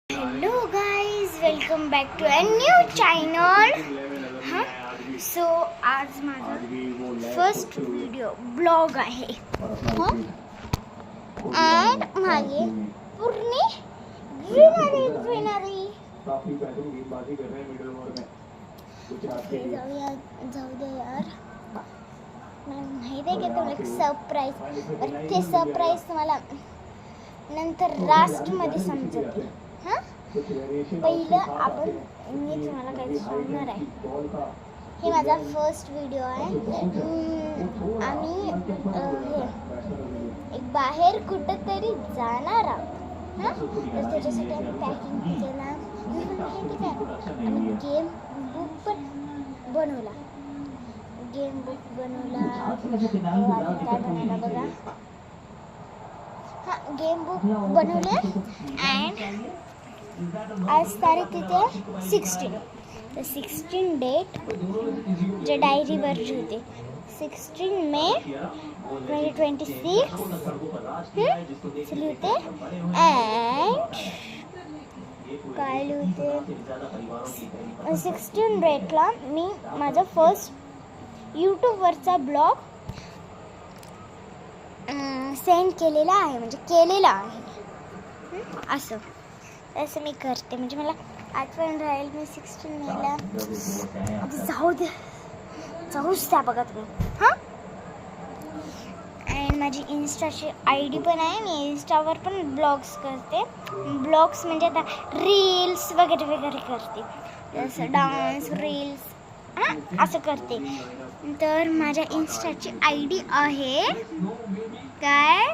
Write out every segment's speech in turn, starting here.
Hello guys, welcome back to a new channel. हां, so आज माझा फर्स्ट व्हिडिओ ब्लॉग आहे. हां, अँड मागे पूर्ण ग्रीनरी. जाऊ दे यार, मला माहिती आहे की तुम्हाला एक सरप्राईज, ते सरप्राईज तुम्हाला नंतर लास्टमध्ये समजेल. हां, पहिलं मी तुम्हाला काही सांगणार आहे. हे माझा फर्स्ट व्हिडिओ आहे. आम्ही एक बाहेर कुठंतरी जाणार आहोत. हां, तर त्याच्यासाठी आम्ही पॅकिंग केला. ठीक आहे, आणि गेम बुक पण बनवला. काय बनवला बघा. हां, गेम बुक बनवले. अँड आज तारीख तिथे 16. तर 16 डेट जे डायरीवर होते, 16 मे 2026 लिहिते. अँड काय लिहिते, 16 डेटला मी माझा फर्स्ट यूट्यूबवरचा ब्लॉग सेंड केलेला आहे, म्हणजे केलेला आहे. असं मी करते, म्हणजे मला आठवण राहील. मी 16 मेला जाऊच त्या बघा तुम्ही. हां, अँड माझी इन्स्टाची ID पण आहे. मी इन्स्टावर पण ब्लॉग्स करते. ब्लॉग्स म्हणजे आता रील्स वगैरे वगैरे करते, जसं डान्स रील्स. हां, असं करते. तर माझ्या इन्स्टाची ID आहे काय,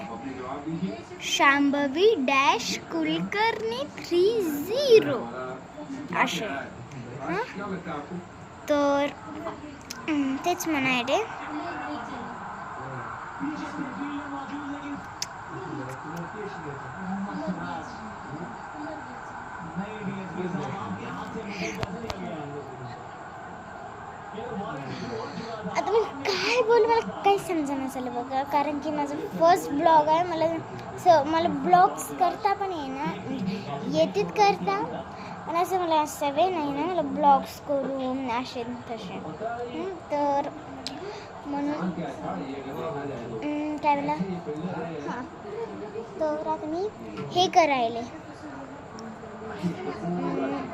शांभवी -कुलकर्णी 30 असे. हां, तर तेच म्हणायचे. आता मी काय बोलू, मला काही समजेना झालं बघा. कारण की माझं फर्स्ट ब्लॉग आहे. मला ब्लॉग्स करता पण येतात करता, पण असं मला सवय नाही ना मला ब्लॉग्स करून असे तसे. तर म्हणून काय बोला. हां, तर आता मी हे करायले.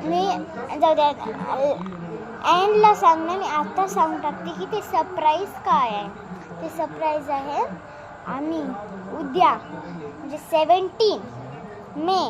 मी जाऊ द्या, एंडला सांगणार. मी आता सांगून टाकते की ते सरप्राईज काय आहे. ते सरप्राईज आहे, आम्ही उद्या म्हणजे 17 मे